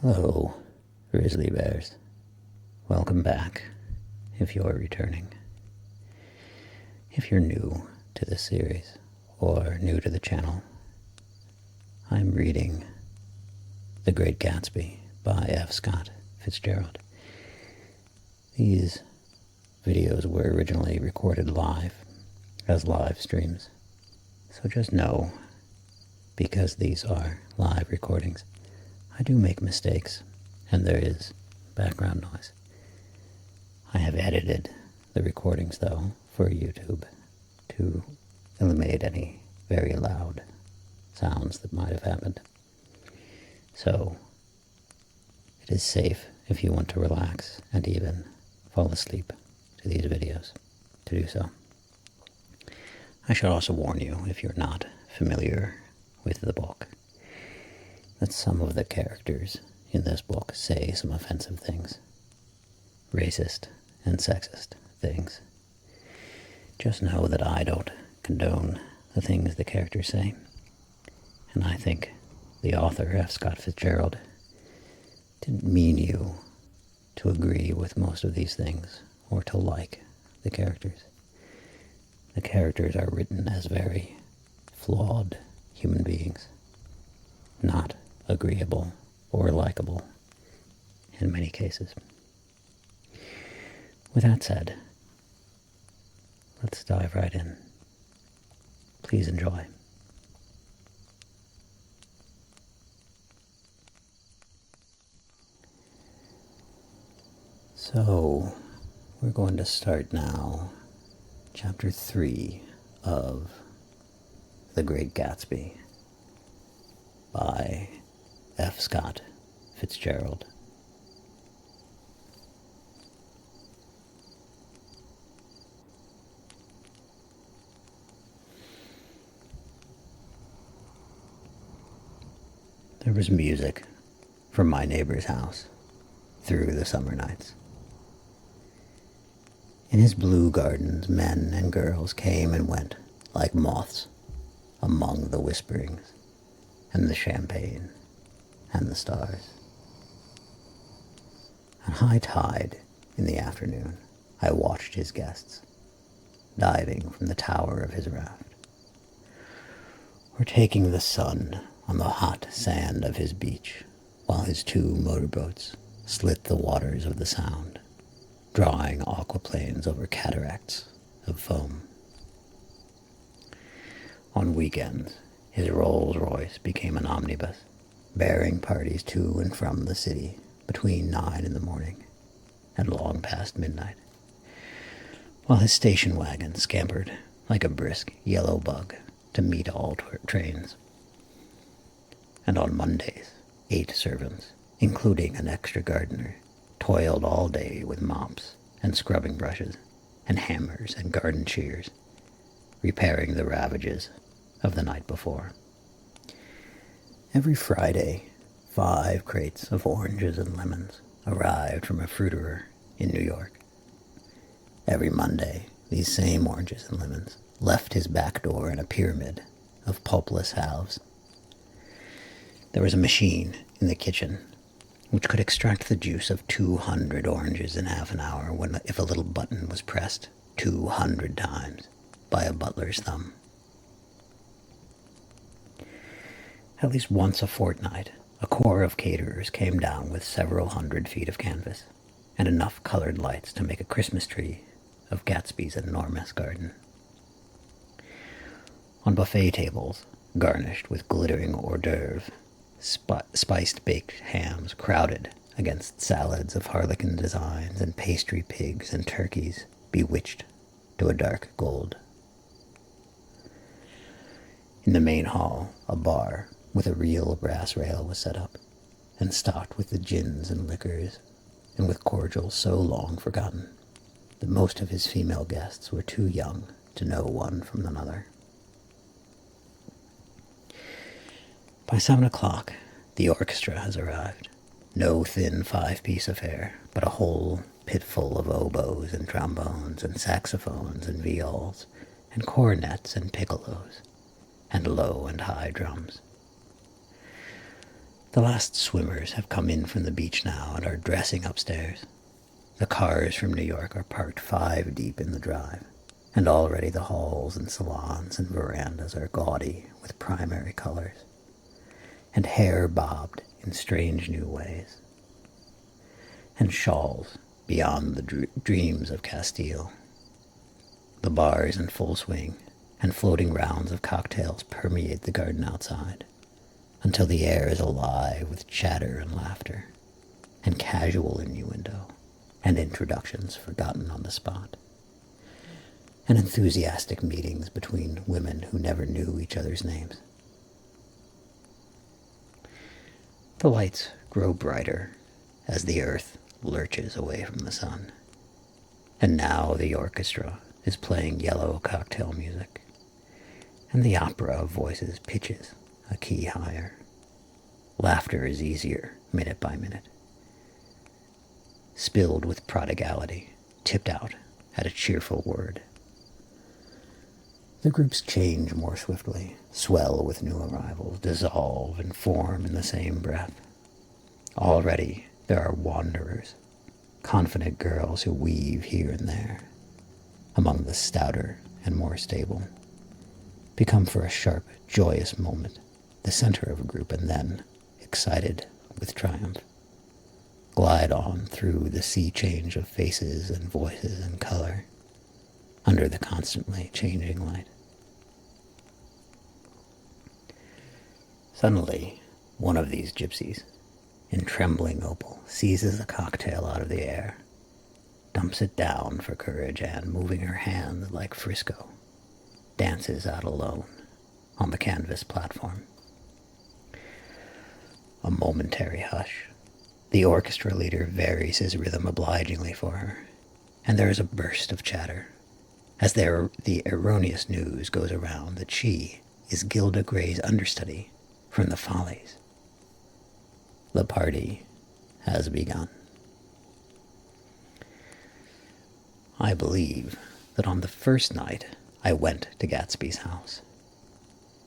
Hello, grizzly bears. Welcome back, if you're returning. If you're new to this series, or new to the channel, I'm reading The Great Gatsby by F. Scott Fitzgerald. These videos were originally recorded live, as live streams. So just know, because these are live recordings, I do make mistakes, and there is background noise. I have edited the recordings, though, for YouTube to eliminate any very loud sounds that might have happened. So, it is safe if you want to relax and even fall asleep to these videos to do so. I should also warn you, if you're not familiar with the book, that some of the characters in this book say some offensive things, racist and sexist things. Just know that I don't condone the things the characters say, and I think the author, F. Scott Fitzgerald, didn't mean you to agree with most of these things or to like the characters. The characters are written as very flawed human beings, not agreeable or likable in many cases. With that said, let's dive right in. Please enjoy. So, we're going to start now, Chapter 3 of The Great Gatsby by F. Scott Fitzgerald. There was music from my neighbor's house through the summer nights. In his blue gardens, men and girls came and went like moths among the whisperings and the champagne and the stars. At high tide in the afternoon, I watched his guests diving from the tower of his raft, or taking the sun on the hot sand of his beach, while his two motorboats slit the waters of the Sound, drawing aquaplanes over cataracts of foam. On weekends, his Rolls-Royce became an omnibus, bearing parties to and from the city between 9 in the morning and long past midnight, while his station wagon scampered like a brisk yellow bug to meet all trains. And on Mondays, 8 servants, including an extra gardener, toiled all day with mops and scrubbing brushes and hammers and garden shears, repairing the ravages of the night before. Every Friday, 5 crates of oranges and lemons arrived from a fruiterer in New York. Every Monday, these same oranges and lemons left his back door in a pyramid of pulpless halves. There was a machine in the kitchen which could extract the juice of 200 oranges in half an hour if a little button was pressed 200 times by a butler's thumb. At least once a fortnight, a corps of caterers came down with several hundred feet of canvas and enough colored lights to make a Christmas tree of Gatsby's enormous garden. On buffet tables, garnished with glittering hors d'oeuvres, spiced baked hams crowded against salads of harlequin designs and pastry pigs and turkeys bewitched to a dark gold. In the main hall, a bar with a real brass rail was set up, and stocked with the gins and liquors, and with cordials so long forgotten that most of his female guests were too young to know one from another. By 7 o'clock, the orchestra has arrived. No thin 5-piece affair, but a whole pitful of oboes and trombones and saxophones and viols and cornets and piccolos and low and high drums. The last swimmers have come in from the beach now and are dressing upstairs. The cars from New York are parked 5 deep in the drive, and already the halls and salons and verandas are gaudy with primary colors, and hair bobbed in strange new ways, and shawls beyond the dreams of Castile. The bars in full swing, and floating rounds of cocktails permeate the garden outside, until the air is alive with chatter and laughter, and casual innuendo, and introductions forgotten on the spot, and enthusiastic meetings between women who never knew each other's names. The lights grow brighter as the earth lurches away from the sun, and now the orchestra is playing yellow cocktail music, and the opera of voices pitches a key higher. Laughter is easier minute by minute, spilled with prodigality, tipped out at a cheerful word. The groups change more swiftly, swell with new arrivals, dissolve and form in the same breath. Already there are wanderers, confident girls who weave here and there, among the stouter and more stable, become for a sharp, joyous moment the center of a group, and then, excited with triumph, glide on through the sea change of faces and voices and color, under the constantly changing light. Suddenly, one of these gypsies, in trembling opal, seizes a cocktail out of the air, dumps it down for courage, and, moving her hands like Frisco, dances out alone on the canvas platform. A momentary hush. The orchestra leader varies his rhythm obligingly for her, and there is a burst of chatter, as the erroneous news goes around that she is Gilda Gray's understudy from the Follies. The party has begun. I believe that on the first night I went to Gatsby's house,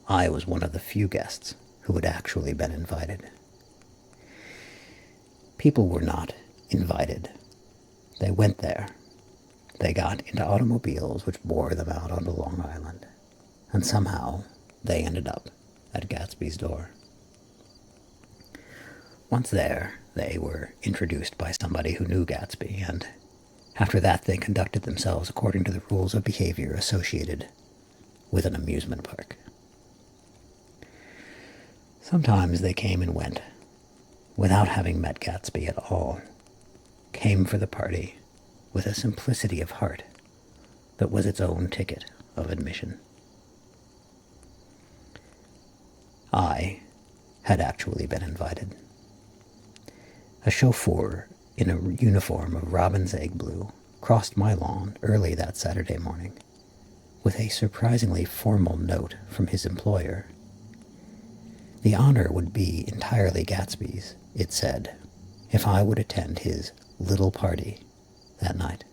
I was one of the few guests who had actually been invited. People were not invited. They went there. They got into automobiles which bore them out onto Long Island, and somehow they ended up at Gatsby's door. Once there, they were introduced by somebody who knew Gatsby, and after that they conducted themselves according to the rules of behavior associated with an amusement park. Sometimes they came and went, without having met Gatsby at all, came for the party with a simplicity of heart that was its own ticket of admission. I had actually been invited. A chauffeur in a uniform of robin's egg blue crossed my lawn early that Saturday morning with a surprisingly formal note from his employer. The honor would be entirely Gatsby's, it said, if I would attend his little party that night.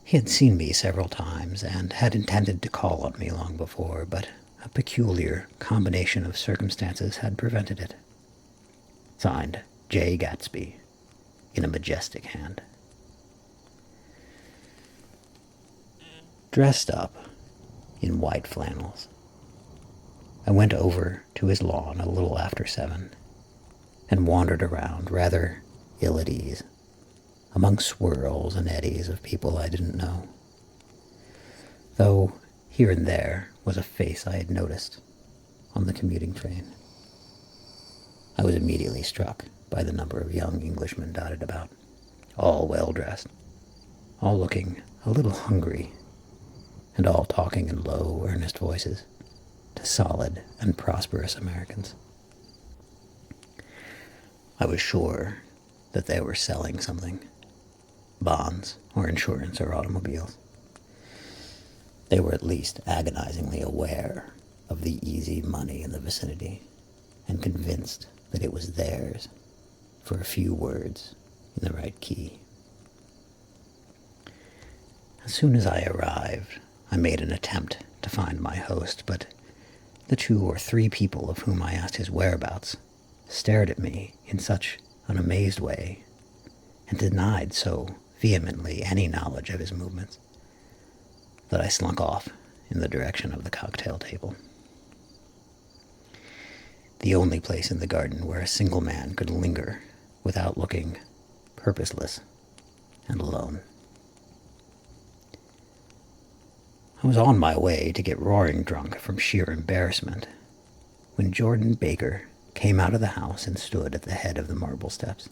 He had seen me several times and had intended to call on me long before, but a peculiar combination of circumstances had prevented it. Signed, J. Gatsby, in a majestic hand. Dressed up in white flannels, I went over to his lawn a little after 7 and wandered around rather ill at ease among swirls and eddies of people I didn't know, though here and there was a face I had noticed on the commuting train. I was immediately struck by the number of young Englishmen dotted about, all well-dressed, all looking a little hungry, and all talking in low, earnest voices to solid and prosperous Americans. I was sure that they were selling something, bonds or insurance or automobiles. They were at least agonizingly aware of the easy money in the vicinity and convinced that it was theirs for a few words in the right key. As soon as I arrived, I made an attempt to find my host, but The 2 or 3 people of whom I asked his whereabouts stared at me in such an amazed way and denied so vehemently any knowledge of his movements that I slunk off in the direction of the cocktail table. The only place in the garden where a single man could linger without looking purposeless and alone. I was on my way to get roaring drunk from sheer embarrassment when Jordan Baker came out of the house and stood at the head of the marble steps,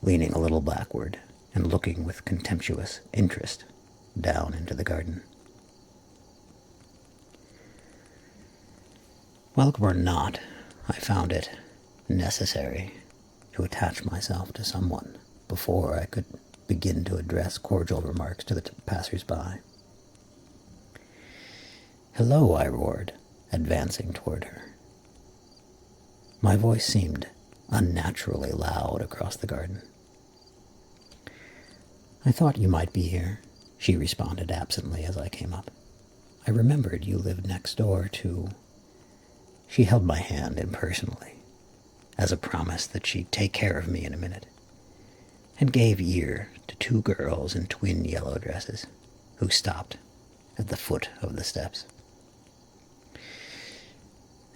leaning a little backward and looking with contemptuous interest down into the garden. Welcome or not, I found it necessary to attach myself to someone before I could begin to address cordial remarks to the passers-by. "Hello," I roared, advancing toward her. My voice seemed unnaturally loud across the garden. "I thought you might be here," she responded absently as I came up. "I remembered you lived next door to—" She held my hand impersonally, as a promise that she'd take care of me in a minute, and gave ear to 2 girls in twin yellow dresses, who stopped at the foot of the steps.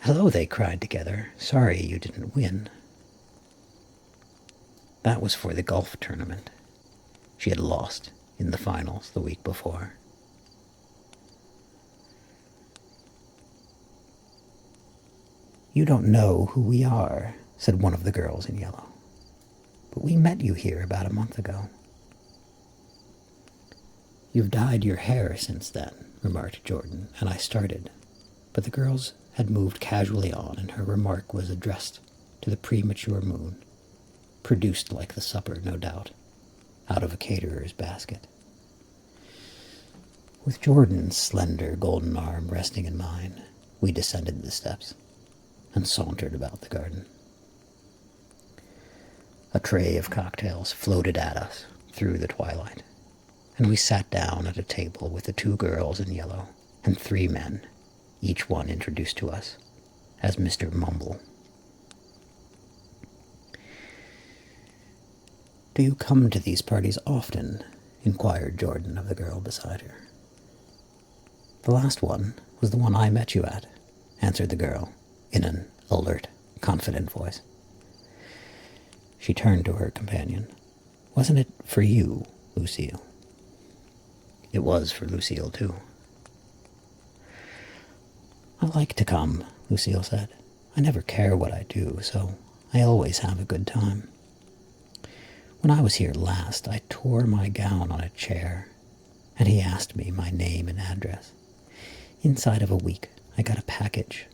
"Hello," they cried together. "Sorry you didn't win." That was for the golf tournament. She had lost in the finals the week before. "You don't know who we are," said one of the girls in yellow. "But we met you here about a month ago." "You've dyed your hair since then," remarked Jordan, and I started, but the girls had moved casually on, and her remark was addressed to the premature moon, produced like the supper, no doubt, out of a caterer's basket. With Jordan's slender golden arm resting in mine, we descended the steps and sauntered about the garden. A tray of cocktails floated at us through the twilight, and we sat down at a table with the 2 girls in yellow and 3 men, each one introduced to us as Mr. Mumble. "Do you come to these parties often?" inquired Jordan of the girl beside her. "The last one was the one I met you at," answered the girl in an alert, confident voice. She turned to her companion. "Wasn't it for you, Lucille?" "It was for Lucille, too." "I like to come," Lucille said. "I never care what I do, so I always have a good time. When I was here last, I tore my gown on a chair, and he asked me my name and address. Inside of a week, I got a package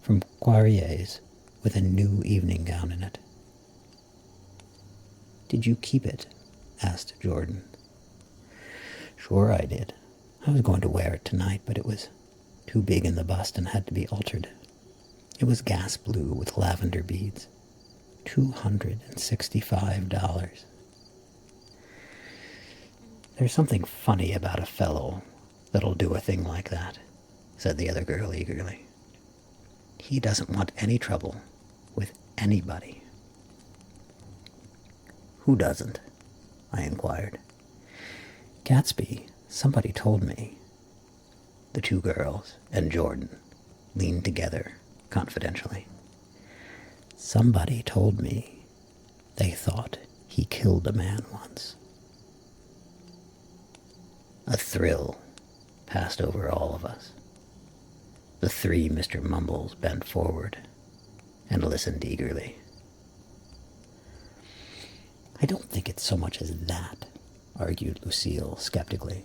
from Poirier's with a new evening gown in it." "Did you keep it?" asked Jordan. "Sure I did. I was going to wear it tonight, but it was too big in the bust and had to be altered. It was gas blue with lavender beads. $265. "There's something funny about a fellow that'll do a thing like that," said the other girl eagerly. "He doesn't want any trouble with anybody." "Who doesn't?" I inquired. "Gatsby, somebody told me." The 2 girls and Jordan leaned together confidentially. "Somebody told me they thought he killed a man once." A thrill passed over all of us. The 3 Mr. Mumbles bent forward and listened eagerly. "I don't think it's so much as that," argued Lucille skeptically.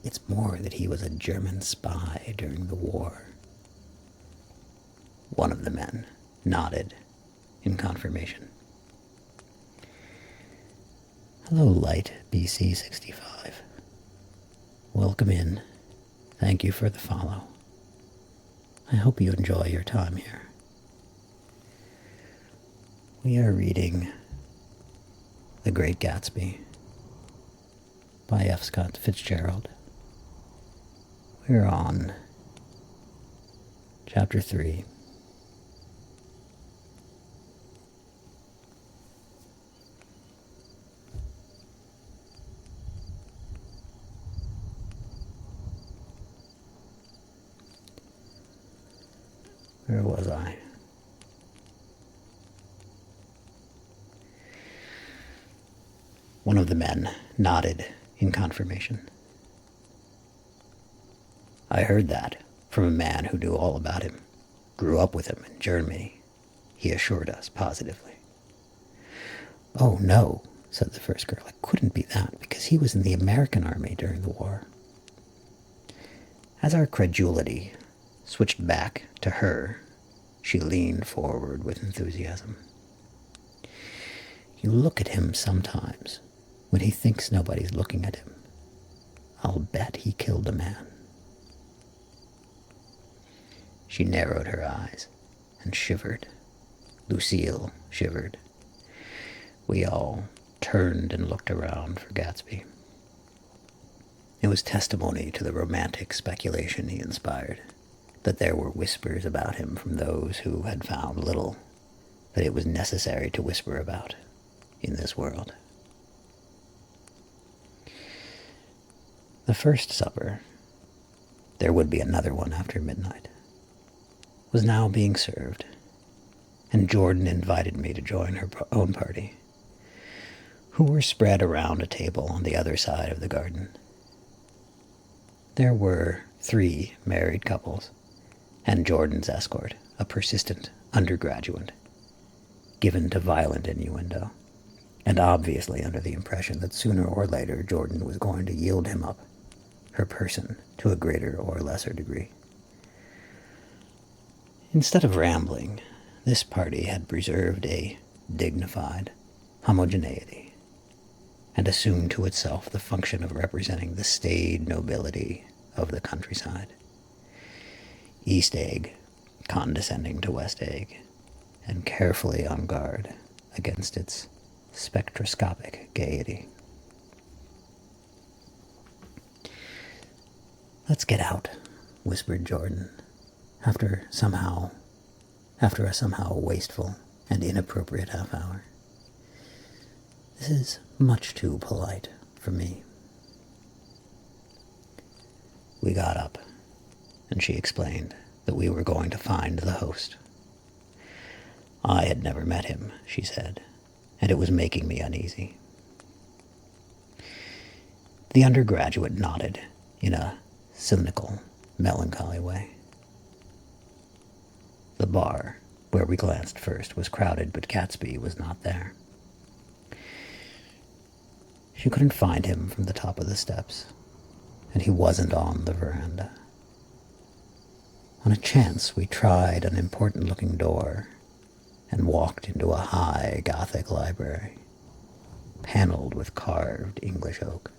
"It's more that he was a German spy during the war." One of the men nodded in confirmation. "Hello, Light BC 65. Welcome in. Thank you for the follow. I hope you enjoy your time here." We are reading The Great Gatsby by F. Scott Fitzgerald. We're on Chapter 3. Where was I? One of the men nodded in confirmation. I heard that from a man who knew all about him, grew up with him in Germany, he assured us positively. Oh, no, said the first girl. It couldn't be that, because he was in the American army during the war. As our credulity switched back to her, she leaned forward with enthusiasm. You look at him sometimes when he thinks nobody's looking at him. I'll bet he killed a man. She narrowed her eyes and shivered. Lucille shivered. We all turned and looked around for Gatsby. It was testimony to the romantic speculation he inspired, that there were whispers about him from those who had found little that it was necessary to whisper about in this world. The first supper, there would be another one after midnight, was now being served, and Jordan invited me to join her own party, who were spread around a table on the other side of the garden. There were 3 married couples, and Jordan's escort, a persistent undergraduate, given to violent innuendo, and obviously under the impression that sooner or later Jordan was going to yield him up, her person, to a greater or lesser degree. Instead of rambling, this party had preserved a dignified homogeneity and assumed to itself the function of representing the staid nobility of the countryside. East Egg condescending to West Egg, and carefully on guard against its spectroscopic gaiety. Let's get out, whispered Jordan, after a somehow wasteful and inappropriate half hour. This is much too polite for me. We got up, and she explained that we were going to find the host. I had never met him, she said, and it was making me uneasy. The undergraduate nodded in a cynical, melancholy way. The bar, where we glanced first, was crowded, but Gatsby was not there. She couldn't find him from the top of the steps, and he wasn't on the veranda. On a chance, we tried an important-looking door and walked into a high Gothic library, paneled with carved English oak,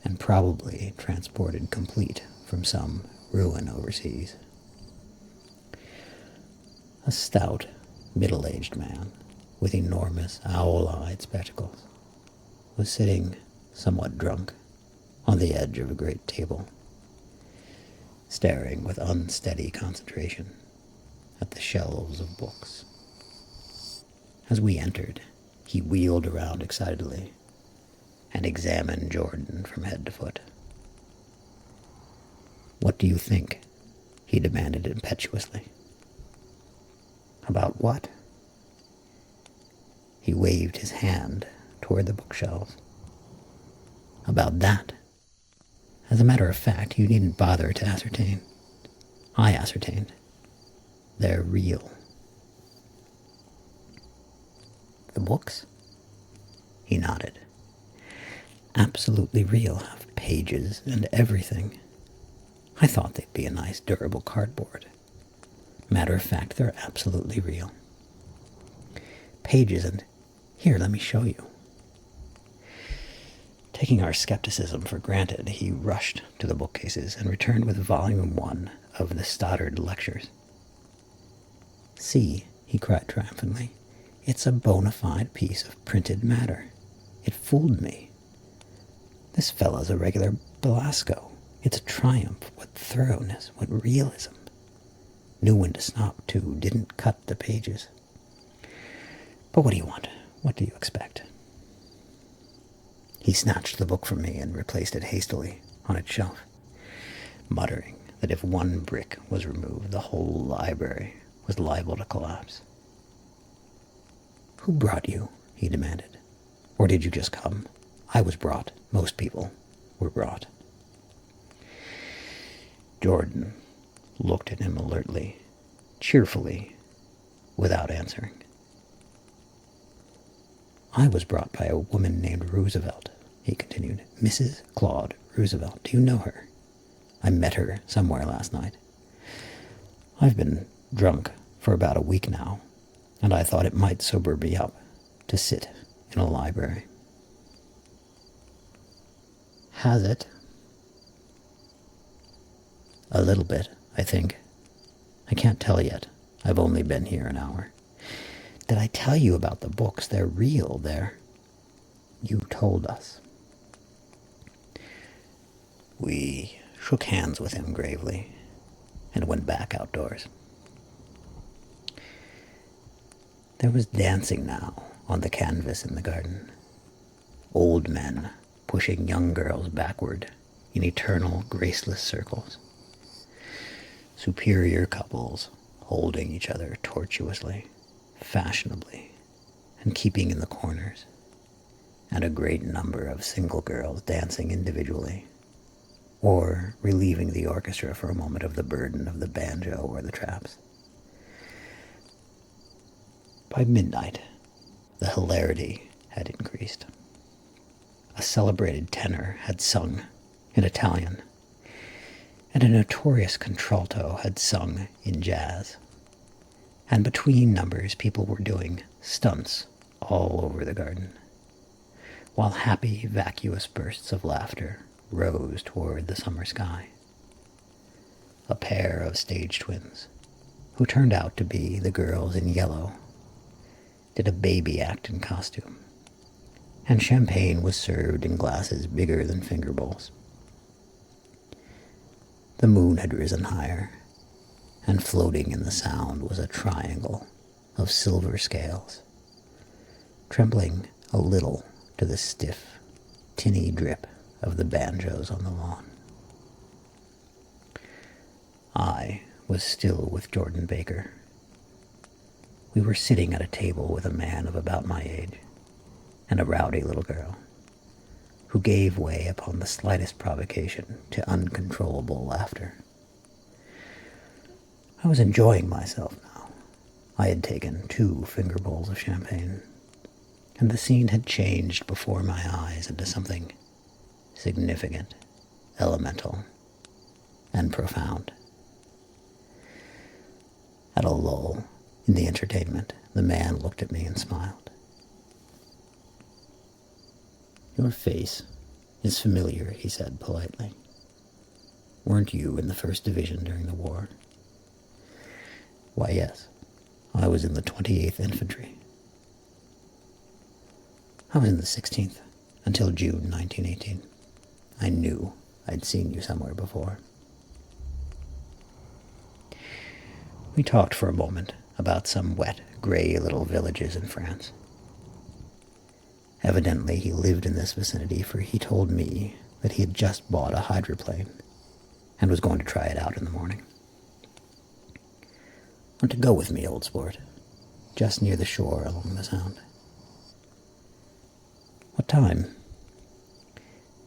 and probably transported complete from some ruin overseas. A stout, middle-aged man with enormous owl-eyed spectacles was sitting, somewhat drunk, on the edge of a great table, staring with unsteady concentration at the shelves of books. As we entered, he wheeled around excitedly and examined Jordan from head to foot. "What do you think?" he demanded impetuously. "About what?" He waved his hand toward the bookshelves. "About that. As a matter of fact, you needn't bother to ascertain. I ascertained. They're real." "The books?" He nodded. "Absolutely real. Have pages and everything. I thought they'd be a nice durable cardboard. Matter of fact, they're absolutely real. Pages and... Here, let me show you." Taking our skepticism for granted, he rushed to the bookcases and returned with Volume 1 of the Stoddard Lectures. "See," he cried triumphantly, "it's a bona fide piece of printed matter. It fooled me. This fellow's a regular Belasco. It's a triumph. What thoroughness, what realism. Knew when to stop, too. Didn't cut the pages. But what do you want? What do you expect? He snatched the book from me and replaced it hastily on its shelf, muttering that if one brick was removed, the whole library was liable to collapse. Who brought you? He demanded. Or did you just come? I was brought. Most people were brought. Jordan looked at him alertly, cheerfully, without answering. I was brought by a woman named Roosevelt, he continued. Mrs. Claude Roosevelt. Do you know her? I met her somewhere last night. I've been drunk for about a week now, and I thought it might sober me up to sit in a library. Has it? A little bit, I think. I can't tell yet. I've only been here an hour. Did I tell you about the books? They're real. You told us. We shook hands with him gravely and went back outdoors. There was dancing now on the canvas in the garden. Old men pushing young girls backward in eternal, graceless circles. Superior couples holding each other tortuously, fashionably, and keeping in the corners, and a great number of single girls dancing individually, or relieving the orchestra for a moment of the burden of the banjo or the traps. By midnight, the hilarity had increased. A celebrated tenor had sung in Italian, and a notorious contralto had sung in jazz. And between numbers, people were doing stunts all over the garden, while happy, vacuous bursts of laughter rose toward the summer sky. A pair of stage twins, who turned out to be the girls in yellow, did a baby act in costume, and champagne was served in glasses bigger than finger bowls. The moon had risen higher, and floating in the sound was a triangle of silver scales, trembling a little to the stiff, tinny drip of the banjos on the lawn. I was still with Jordan Baker. We were sitting at a table with a man of about my age and a rowdy little girl who gave way upon the slightest provocation to uncontrollable laughter. I was enjoying myself now. I had taken 2 finger bowls of champagne, and the scene had changed before my eyes into something significant, elemental, and profound. At a lull in the entertainment, the man looked at me and smiled. Your face is familiar, he said politely. Weren't you in the 1st Division during the war? Why, yes. I was in the 28th Infantry. I was in the 16th until June 1918. I knew I'd seen you somewhere before. We talked for a moment about some wet, gray little villages in France. Evidently he lived in this vicinity, for he told me that he had just bought a hydroplane and was going to try it out in the morning. Want to go with me, old sport? Just near the shore along the Sound. What time?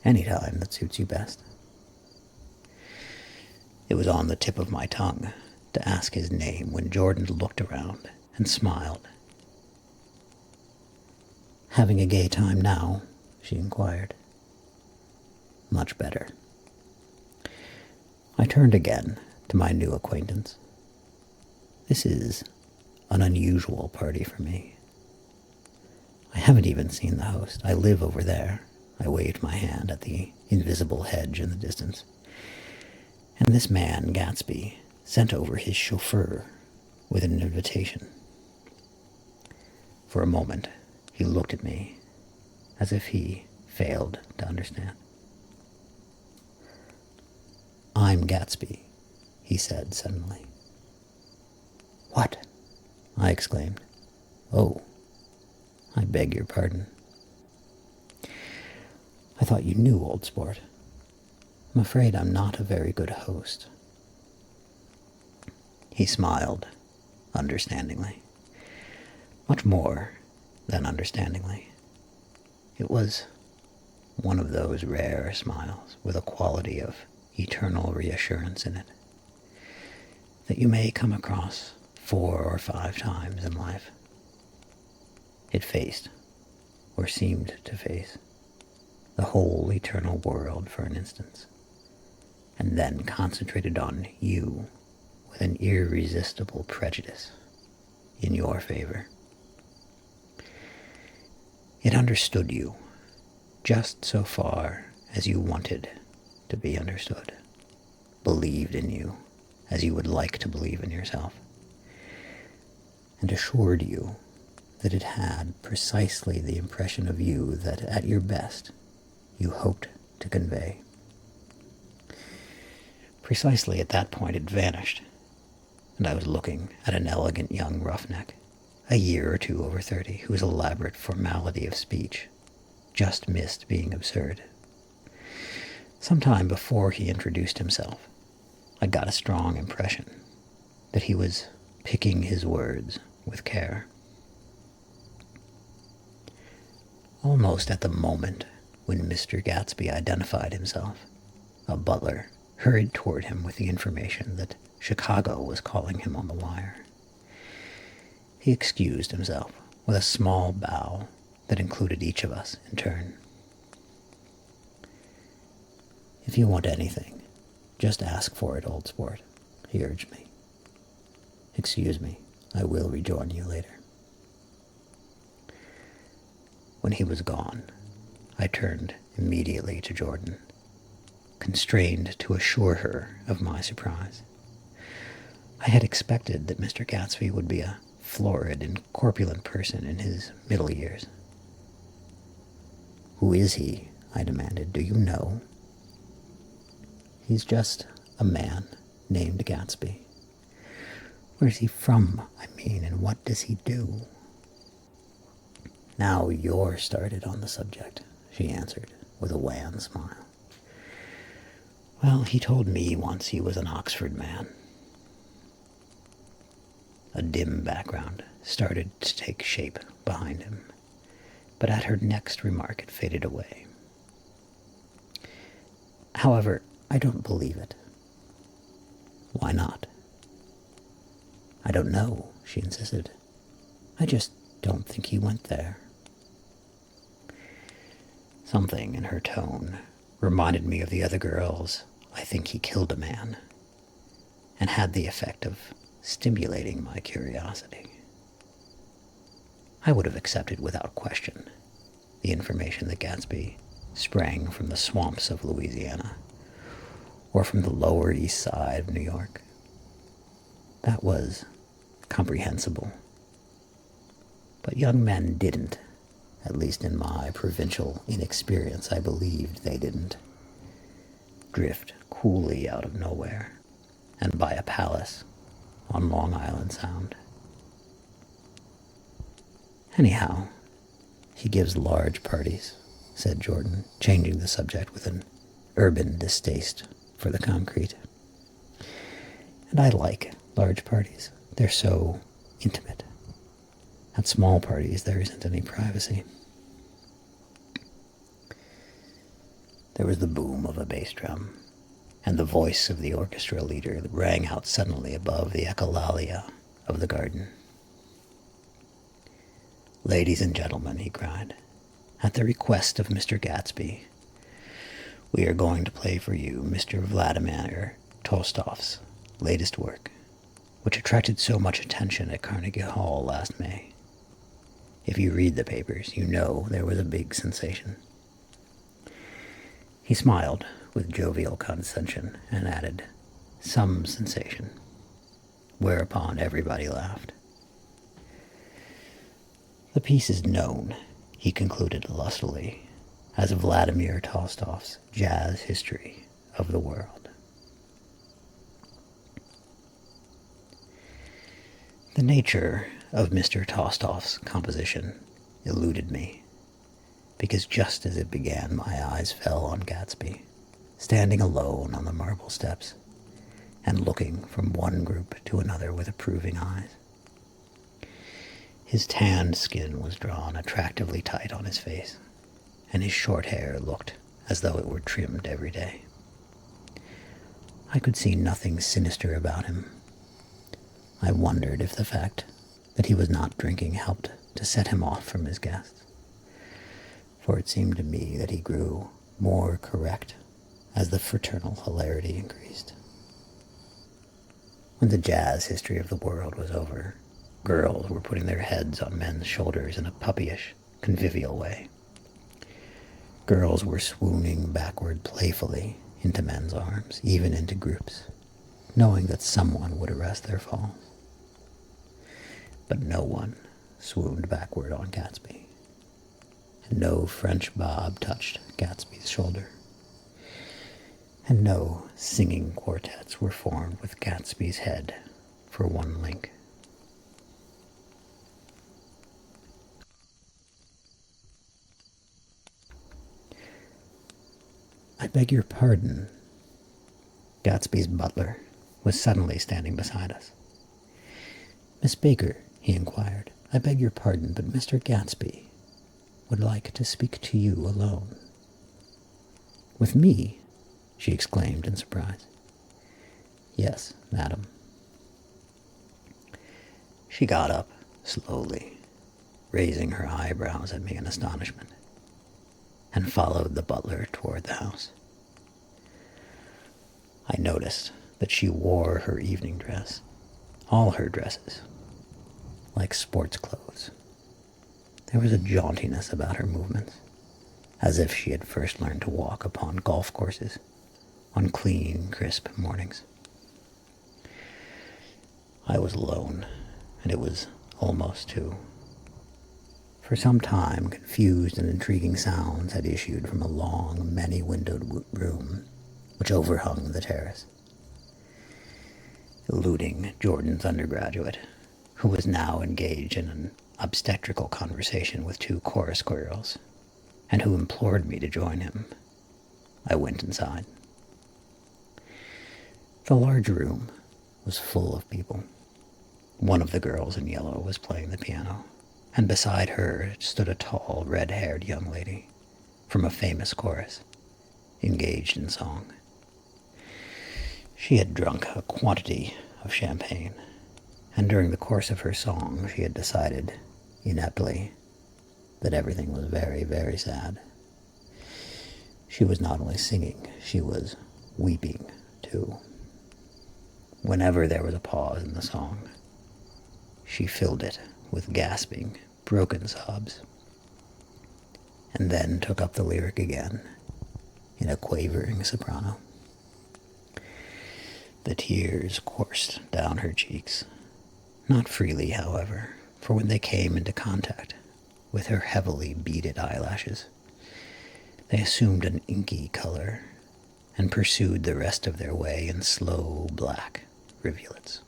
Any time that suits you best. It was on the tip of my tongue to ask his name when Jordan looked around and smiled. Having a gay time now? She inquired. Much better. I turned again to my new acquaintance. This is an unusual party for me. I haven't even seen the host. I live over there. I waved my hand at the invisible hedge in the distance. And this man, Gatsby, sent over his chauffeur with an invitation. For a moment, he looked at me as if he failed to understand. I'm Gatsby, he said suddenly. "What?" I exclaimed. "Oh, I beg your pardon. I thought you knew, old sport. I'm afraid I'm not a very good host." He smiled, understandingly. Much more than understandingly. It was one of those rare smiles with a quality of eternal reassurance in it that you may come across 4 or 5 times in life. It faced, or seemed to face, the whole eternal world for an instant, and then concentrated on you with an irresistible prejudice in your favor. It understood you just so far as you wanted to be understood, believed in you as you would like to believe in yourself, and assured you that it had precisely the impression of you that at your best you hoped to convey. Precisely at that point it vanished, and I was looking at an elegant young roughneck, a year or two over 30, whose elaborate formality of speech just missed being absurd. Some time before he introduced himself, I got a strong impression that he was picking his words with care. Almost at the moment when Mr. Gatsby identified himself, a butler hurried toward him with the information that Chicago was calling him on the wire. He excused himself with a small bow that included each of us in turn. "If you want anything, just ask for it, old sport," he urged me. "Excuse me, I will rejoin you later." When he was gone, I turned immediately to Jordan, constrained to assure her of my surprise. I had expected that Mr. Gatsby would be a florid and corpulent person in his middle years. "Who is he?" I demanded. "Do you know?" "He's just a man named Gatsby." "Where's he from, I mean, and what does he do?" "Now you're started on the subject," she answered with a wan smile. "Well, he told me once he was an Oxford man." A dim background started to take shape behind him, but at her next remark it faded away. "However, I don't believe it." "Why not?" "I don't know," she insisted. "I just don't think he went there." Something in her tone reminded me of the other girls' "I think he killed a man," and had the effect of stimulating my curiosity. I would have accepted without question the information that Gatsby sprang from the swamps of Louisiana or from the Lower East Side of New York. That was comprehensible. But young men didn't, at least in my provincial inexperience, I believed they didn't, drift coolly out of nowhere and buy a palace on Long Island Sound. "Anyhow, he gives large parties," said Jordan, changing the subject with an urban distaste for the concrete. "And I like large parties. They're so intimate. At small parties, there isn't any privacy." There was the boom of a bass drum, and the voice of the orchestra leader rang out suddenly above the echolalia of the garden. "Ladies and gentlemen," he cried, "at the request of Mr. Gatsby, we are going to play for you Mr. Vladimir Tolstoy's latest work, which attracted so much attention at Carnegie Hall last May. If you read the papers, you know there was a big sensation." He smiled with jovial condescension and added, "Some sensation," whereupon everybody laughed. "The piece is known," he concluded lustily, "as Vladimir Tolstoy's Jazz History of the World." The nature of Mr. Tostoff's composition eluded me, because just as it began my eyes fell on Gatsby, standing alone on the marble steps, and looking from one group to another with approving eyes. His tanned skin was drawn attractively tight on his face, and his short hair looked as though it were trimmed every day. I could see nothing sinister about him. I wondered if the fact that he was not drinking helped to set him off from his guests, for it seemed to me that he grew more correct as the fraternal hilarity increased. When the jazz history of the world was over, girls were putting their heads on men's shoulders in a puppyish, convivial way. Girls were swooning backward playfully into men's arms, even into groups, knowing that someone would arrest their falls. But no one swooned backward on Gatsby, and no French bob touched Gatsby's shoulder, and no singing quartets were formed with Gatsby's head for one link. "I beg your pardon." Gatsby's butler was suddenly standing beside us. "Miss Baker," he inquired, "I beg your pardon, but Mr. Gatsby would like to speak to you alone." "With me?" she exclaimed in surprise. "Yes, madam." She got up slowly, raising her eyebrows at me in astonishment, and followed the butler toward the house. I noticed that she wore her evening dress, all her dresses, like sports clothes. There was a jauntiness about her movements, as if she had first learned to walk upon golf courses on clean, crisp mornings. I was alone, and it was almost 2. For some time, confused and intriguing sounds had issued from a long, many-windowed room which overhung the terrace, eluding Jordan's undergraduate, who was now engaged in an obstetrical conversation with 2 chorus girls, and who implored me to join him. I went inside. The large room was full of people. One of the girls in yellow was playing the piano, and beside her stood a tall, red-haired young lady from a famous chorus, engaged in song. She had drunk a quantity of champagne, and during the course of her song she had decided, ineptly, that everything was very, very sad. She was not only singing, she was weeping, too. Whenever there was a pause in the song, she filled it with gasping, broken sobs, and then took up the lyric again in a quavering soprano. The tears coursed down her cheeks, not freely, however, for when they came into contact with her heavily beaded eyelashes, they assumed an inky color and pursued the rest of their way in slow black rivulets.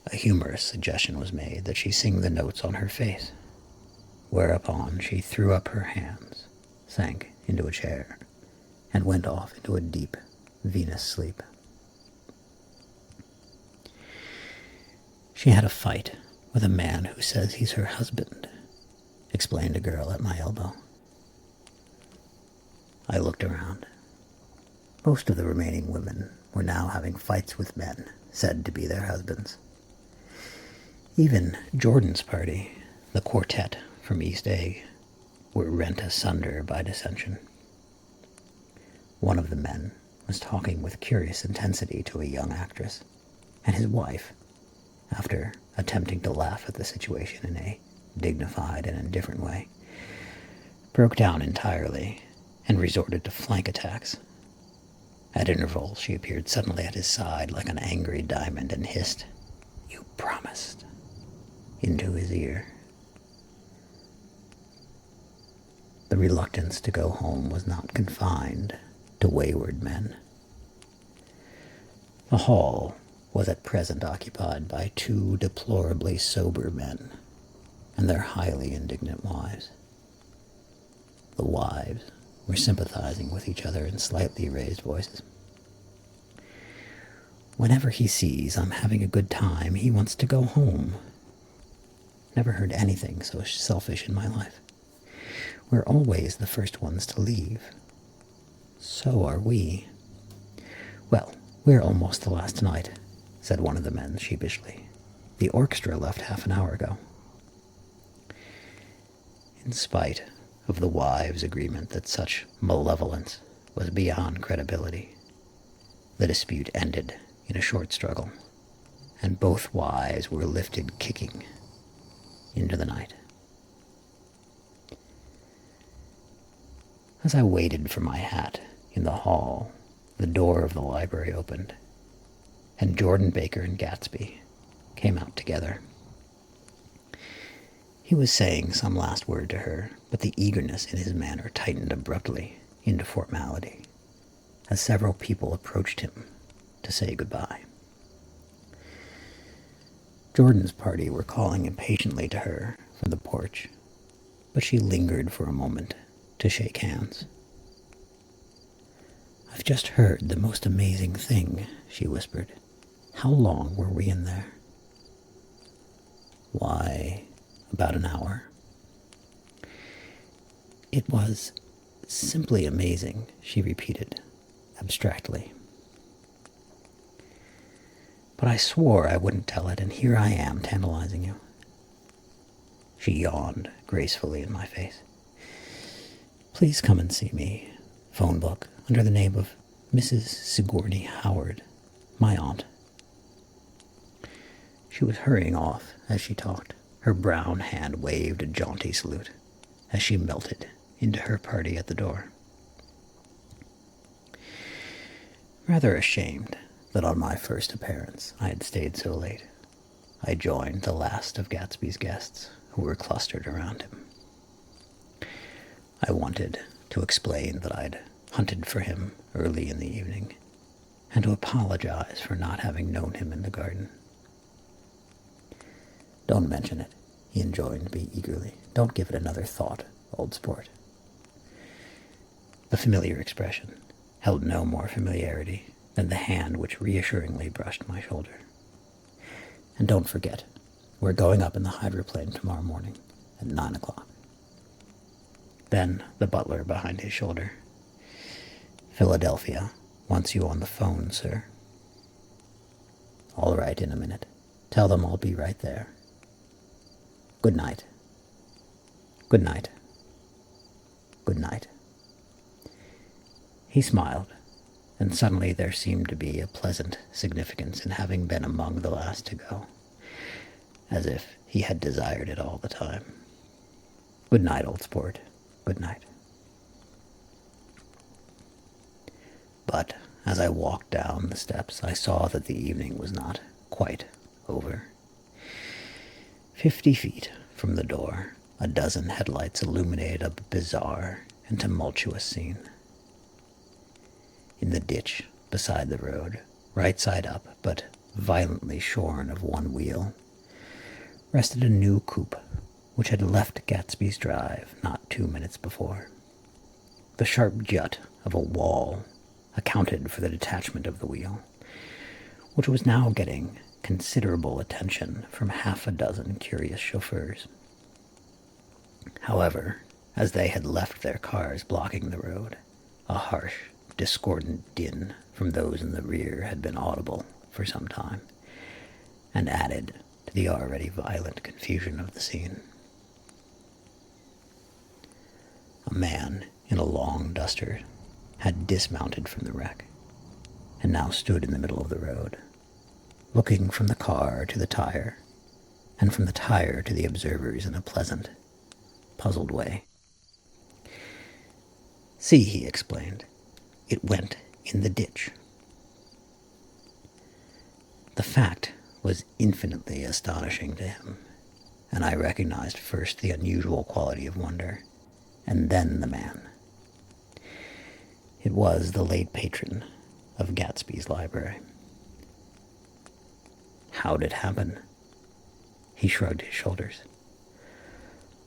A humorous suggestion was made that she sing the notes on her face, whereupon she threw up her hands, sank into a chair, and went off into a deep Venus sleep. "She had a fight with a man who says he's her husband," explained a girl at my elbow. I looked around. Most of the remaining women were now having fights with men said to be their husbands. Even Jordan's party, the quartet from East Egg, were rent asunder by dissension. One of the men was talking with curious intensity to a young actress, and his wife, after attempting to laugh at the situation in a dignified and indifferent way, broke down entirely and resorted to flank attacks. At intervals, she appeared suddenly at his side like an angry diamond and hissed, "You promised," into his ear. The reluctance to go home was not confined to wayward men. The hall was at present occupied by two deplorably sober men and their highly indignant wives. The wives were sympathizing with each other in slightly raised voices. Whenever he sees I'm having a good time, he wants to go home. Never heard anything so selfish in my life. We're always the first ones to leave. So are we. Well, we're almost the last tonight, said one of the men sheepishly. The orchestra left half an hour ago. In spite of the wives' agreement that such malevolence was beyond credibility, the dispute ended in a short struggle, and both wives were lifted kicking into the night. As I waited for my hat in the hall, the door of the library opened, and Jordan Baker and Gatsby came out together. He was saying some last word to her, but the eagerness in his manner tightened abruptly into formality as several people approached him to say goodbye. Jordan's party were calling impatiently to her from the porch, but she lingered for a moment to shake hands. I've just heard the most amazing thing, she whispered. How long were we in there? Why, about an hour. It was simply amazing, she repeated, abstractly. But I swore I wouldn't tell it, and here I am tantalizing you. She yawned gracefully in my face. Please come and see me. Phone book under the name of Mrs. Sigourney Howard, my aunt. She was hurrying off as she talked. Her brown hand waved a jaunty salute as she melted into her party at the door. Rather ashamed that on my first appearance I had stayed so late, I joined the last of Gatsby's guests who were clustered around him. I wanted to explain that I'd hunted for him early in the evening, and to apologize for not having known him in the garden. Don't mention it, he enjoined me eagerly. Don't give it another thought, old sport. The familiar expression held no more familiarity than the hand which reassuringly brushed my shoulder. And don't forget, we're going up in the hydroplane tomorrow morning at 9 o'clock. Then the butler behind his shoulder. Philadelphia wants you on the phone, sir. All right, in a minute. Tell them I'll be right there. Good night. Good night. Good night. He smiled, and suddenly there seemed to be a pleasant significance in having been among the last to go, as if he had desired it all the time. Good night, old sport. Good night. But as I walked down the steps, I saw that the evening was not quite over. 50 feet from the door, a dozen headlights illuminated a bizarre and tumultuous scene. In the ditch beside the road, right side up, but violently shorn of one wheel, rested a new coupe which had left Gatsby's Drive not 2 minutes before. The sharp jut of a wall accounted for the detachment of the wheel, which was now getting considerable attention from half a dozen curious chauffeurs. However, as they had left their cars blocking the road, a harsh, discordant din from those in the rear had been audible for some time, and added to the already violent confusion of the scene. A man in a long duster had dismounted from the wreck, and now stood in the middle of the road, looking from the car to the tire, and from the tire to the observers in a pleasant, puzzled way. See, he explained, it went in the ditch. The fact was infinitely astonishing to him, and I recognized first the unusual quality of wonder, and then the man. It was the late patron of Gatsby's library. How'd it happen? He shrugged his shoulders.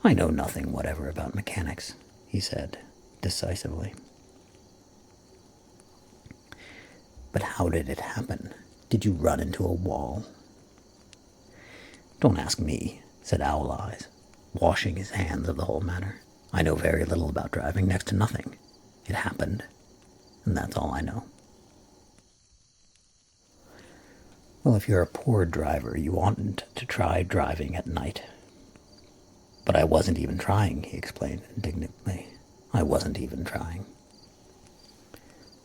I know nothing whatever about mechanics, he said decisively. But how did it happen? Did you run into a wall? Don't ask me, said Owl Eyes, washing his hands of the whole matter. I know very little about driving, next to nothing. It happened, and that's all I know. Well, if you're a poor driver, you oughtn't to try driving at night. But I wasn't even trying, he explained indignantly. I wasn't even trying.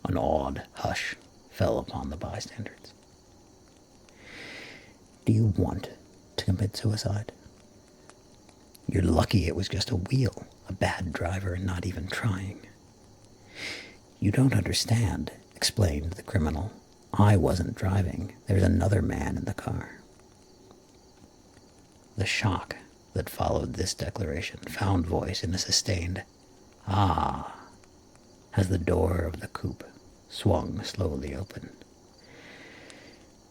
An awed hush fell upon the bystanders. Do you want to commit suicide? You're lucky it was just a wheel, a bad driver, and not even trying. You don't understand, explained the criminal. I wasn't driving. There's another man in the car. The shock that followed this declaration found voice in a sustained "ah" as the door of the coupe swung slowly open.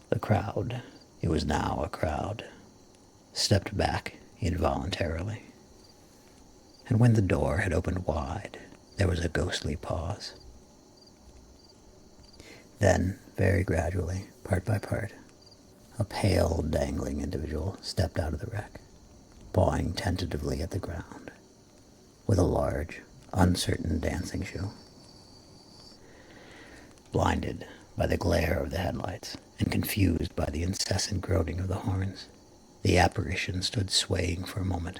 The crowd, it was now a crowd, stepped back involuntarily. And when the door had opened wide, there was a ghostly pause. Then, very gradually, part by part, a pale, dangling individual stepped out of the wreck, pawing tentatively at the ground, with a large, uncertain dancing shoe. Blinded by the glare of the headlights and confused by the incessant groaning of the horns, the apparition stood swaying for a moment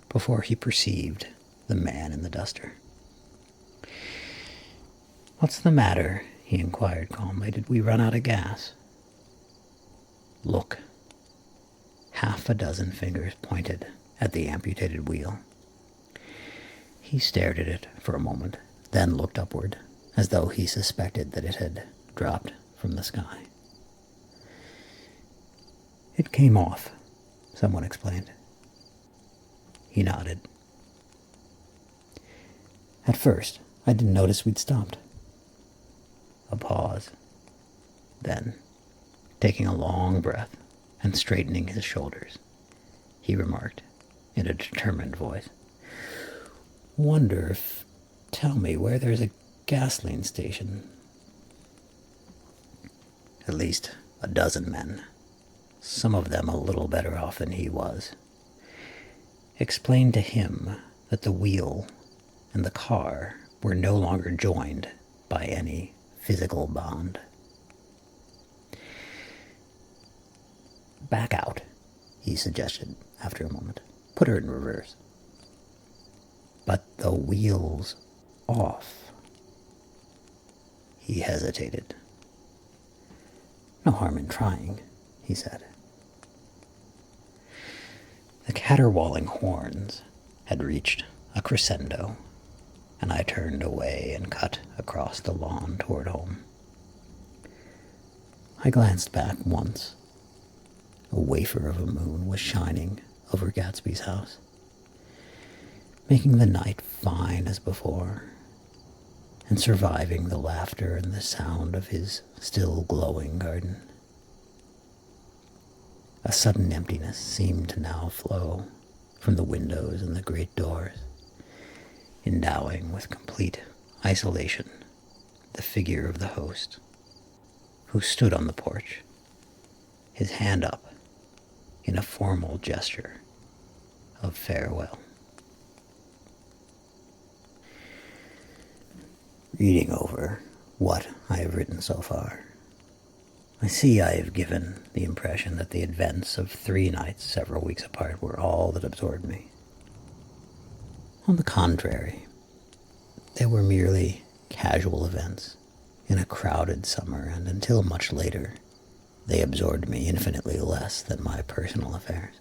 before he perceived the man in the duster. What's the matter? He inquired calmly. Did we run out of gas? Look. Half a dozen fingers pointed at the amputated wheel. He stared at it for a moment, then looked upward, as though he suspected that it had dropped from the sky. It came off, someone explained. He nodded. At first, I didn't notice we'd stopped. A pause. Then, taking a long breath and straightening his shoulders, he remarked in a determined voice, tell me where there's a gasoline station. At least a dozen men, some of them a little better off than he was, explained to him that the wheel and the car were no longer joined by any physical bond. Back out, he suggested after a moment. Put her in reverse. But the wheel's off. He hesitated. No harm in trying, he said. The caterwauling horns had reached a crescendo, and I turned away and cut across the lawn toward home. I glanced back once. A wafer of a moon was shining over Gatsby's house, making the night fine as before, and surviving the laughter and the sound of his still glowing garden. A sudden emptiness seemed to now flow from the windows and the great doors, endowing with complete isolation the figure of the host, who stood on the porch, his hand up in a formal gesture of farewell. Reading over what I have written so far, I see I have given the impression that the events of 3 nights several weeks apart were all that absorbed me. On the contrary, they were merely casual events in a crowded summer, and until much later, they absorbed me infinitely less than my personal affairs.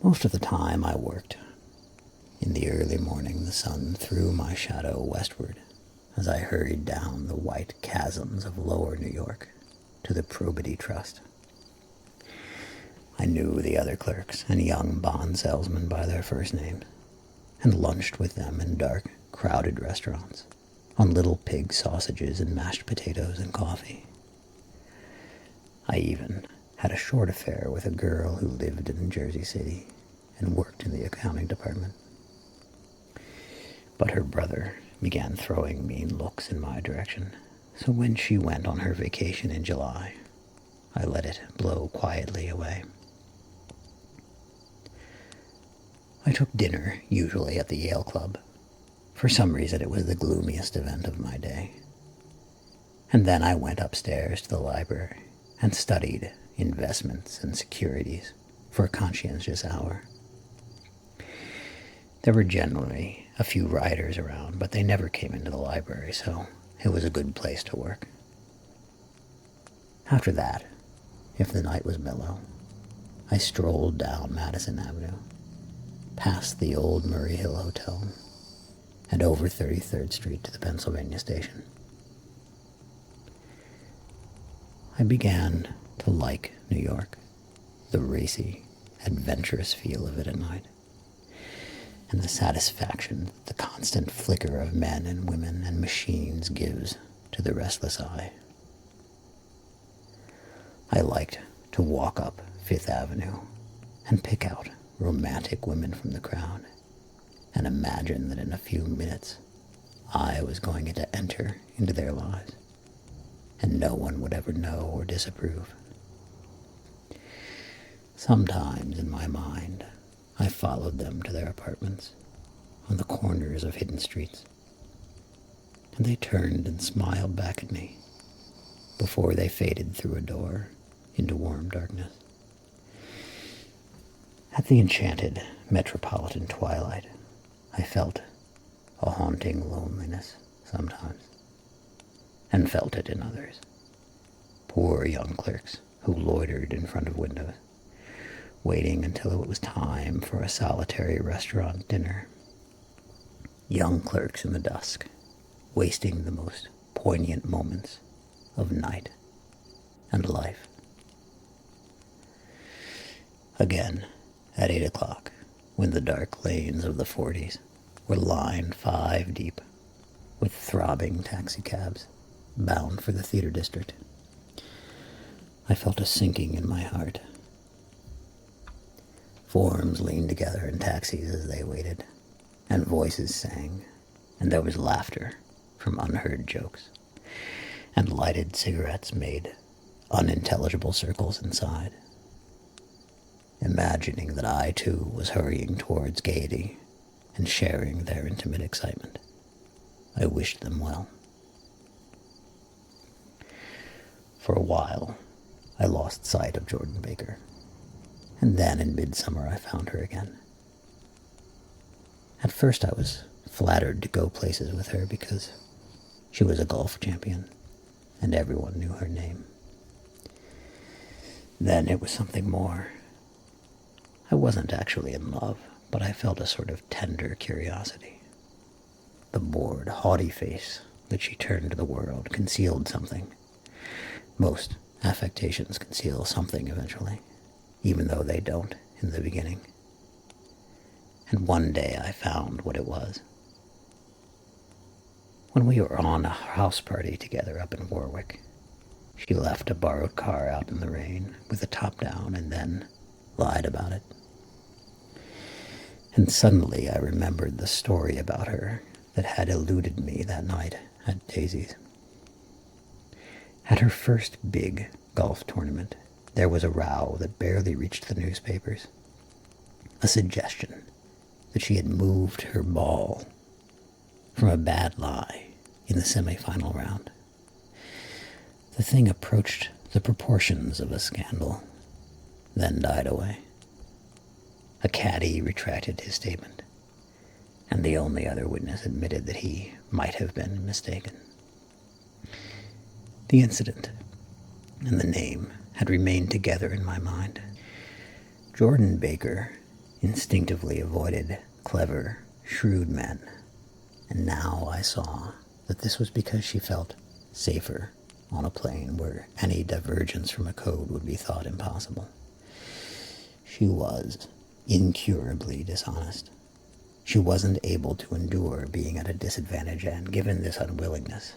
Most of the time I worked. In the early morning, the sun threw my shadow westward as I hurried down the white chasms of lower New York to the Probity Trust. I knew the other clerks and young bond salesmen by their first names, and lunched with them in dark, crowded restaurants, on little pig sausages and mashed potatoes and coffee. I even had a short affair with a girl who lived in Jersey City and worked in the accounting department. But her brother began throwing mean looks in my direction, so when she went on her vacation in July, I let it blow quietly away. I took dinner, usually at the Yale Club. For some reason, it was the gloomiest event of my day. And then I went upstairs to the library and studied investments and securities for a conscientious hour. There were generally a few writers around, but they never came into the library, so it was a good place to work. After that, if the night was mellow, I strolled down Madison Avenue, past the old Murray Hill Hotel, and over 33rd Street to the Pennsylvania Station. I began to like New York, the racy, adventurous feel of it at night, and the satisfaction that the constant flicker of men and women and machines gives to the restless eye. I liked to walk up Fifth Avenue and pick out romantic women from the crowd and imagine that in a few minutes I was going to enter into their lives and no one would ever know or disapprove. Sometimes in my mind, I followed them to their apartments on the corners of hidden streets, and they turned and smiled back at me before they faded through a door into warm darkness. At the enchanted metropolitan twilight, I felt a haunting loneliness sometimes, and felt it in others. Poor young clerks who loitered in front of windows, waiting until it was time for a solitary restaurant dinner. Young clerks in the dusk, wasting the most poignant moments of night and life. Again, at 8 o'clock, when the dark lanes of the 40s were lined 5 deep with throbbing taxicabs bound for the theater district, I felt a sinking in my heart. Forms leaned together in taxis as they waited, and voices sang, and there was laughter from unheard jokes, and lighted cigarettes made unintelligible circles inside. Imagining that I, too, was hurrying towards gaiety and sharing their intimate excitement, I wished them well. For a while, I lost sight of Jordan Baker, and then in midsummer I found her again. At first I was flattered to go places with her because she was a golf champion, and everyone knew her name. Then it was something more. I wasn't actually in love, but I felt a sort of tender curiosity. The bored, haughty face that she turned to the world concealed something. Most affectations conceal something eventually, even though they don't in the beginning. And one day I found what it was. When we were on a house party together up in Warwick, she left a borrowed car out in the rain with the top down and then lied about it. And suddenly I remembered the story about her that had eluded me that night at Daisy's. At her first big golf tournament, there was a row that barely reached the newspapers. A suggestion that she had moved her ball from a bad lie in the semifinal round. The thing approached the proportions of a scandal, then died away. A caddy retracted his statement, and the only other witness admitted that he might have been mistaken. The incident and the name had remained together in my mind. Jordan Baker instinctively avoided clever, shrewd men, and now I saw that this was because she felt safer on a plane where any divergence from a code would be thought impossible. She was incurably dishonest. She wasn't able to endure being at a disadvantage, and given this unwillingness,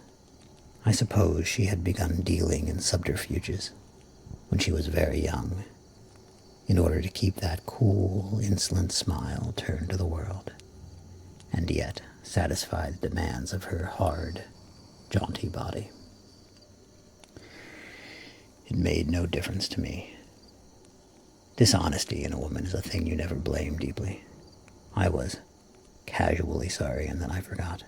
I suppose she had begun dealing in subterfuges when she was very young, in order to keep that cool, insolent smile turned to the world, and yet satisfy the demands of her hard, jaunty body. It made no difference to me. Dishonesty in a woman is a thing you never blame deeply. I was casually sorry, and then I forgot.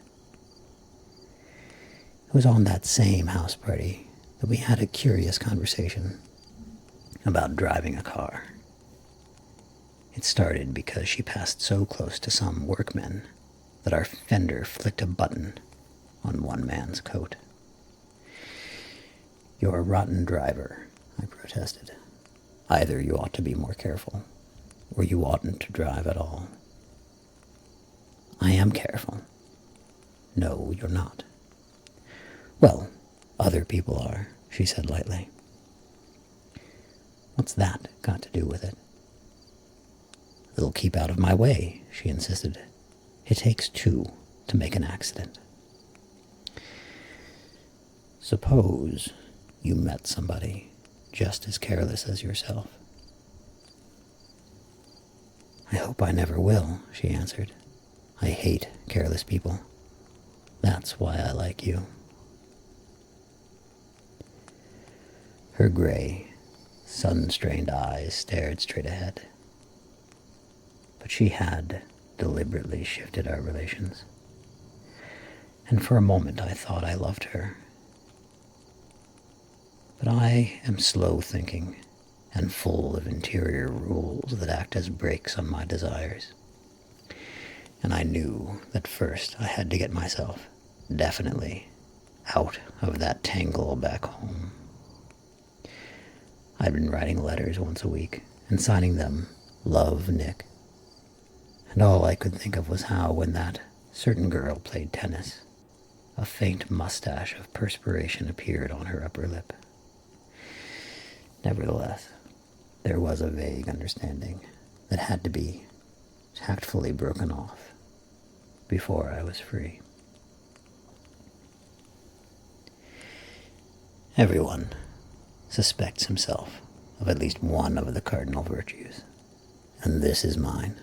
It was on that same house party that we had a curious conversation about driving a car. It started because she passed so close to some workmen that our fender flicked a button on one man's coat. "You're a rotten driver," I protested. "Either you ought to be more careful, or you oughtn't to drive at all." "I am careful." "No, you're not." "Well, other people are," she said lightly. "What's that got to do with it?" "It'll keep out of my way," she insisted. "It takes two to make an accident." "Suppose you met somebody just as careless as yourself." "I hope I never will," she answered. "I hate careless people. That's why I like you." Her gray, sun-strained eyes stared straight ahead. But she had deliberately shifted our relations. And for a moment I thought I loved her. But I am slow thinking and full of interior rules that act as brakes on my desires. And I knew that first I had to get myself definitely out of that tangle back home. I'd been writing letters once a week and signing them "Love, Nick." And all I could think of was how, when that certain girl played tennis, a faint mustache of perspiration appeared on her upper lip. Nevertheless, there was a vague understanding that had to be tactfully broken off before I was free. Everyone suspects himself of at least one of the cardinal virtues, and this is mine.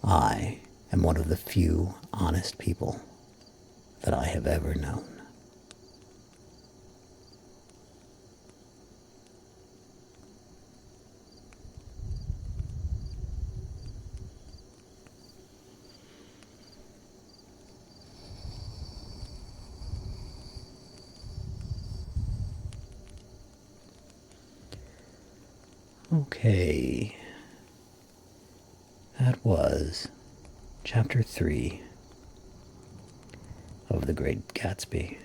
I am one of the few honest people that I have ever known. Okay, that was Chapter 3 of The Great Gatsby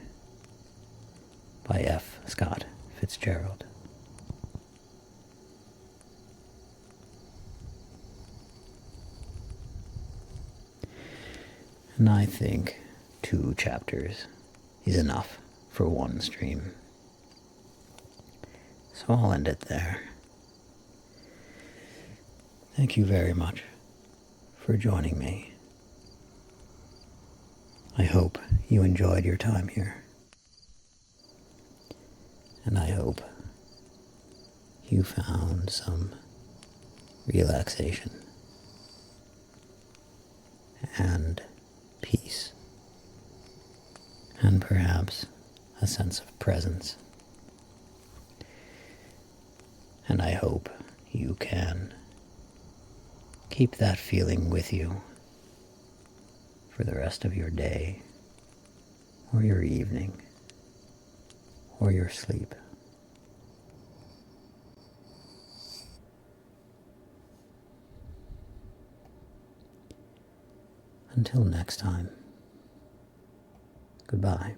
by F. Scott Fitzgerald. And I think 2 chapters is enough for one stream. So I'll end it there. Thank you very much for joining me. I hope you enjoyed your time here. And I hope you found some relaxation and peace, and perhaps a sense of presence. And I hope you can keep that feeling with you for the rest of your day, or your evening, or your sleep. Until next time, goodbye.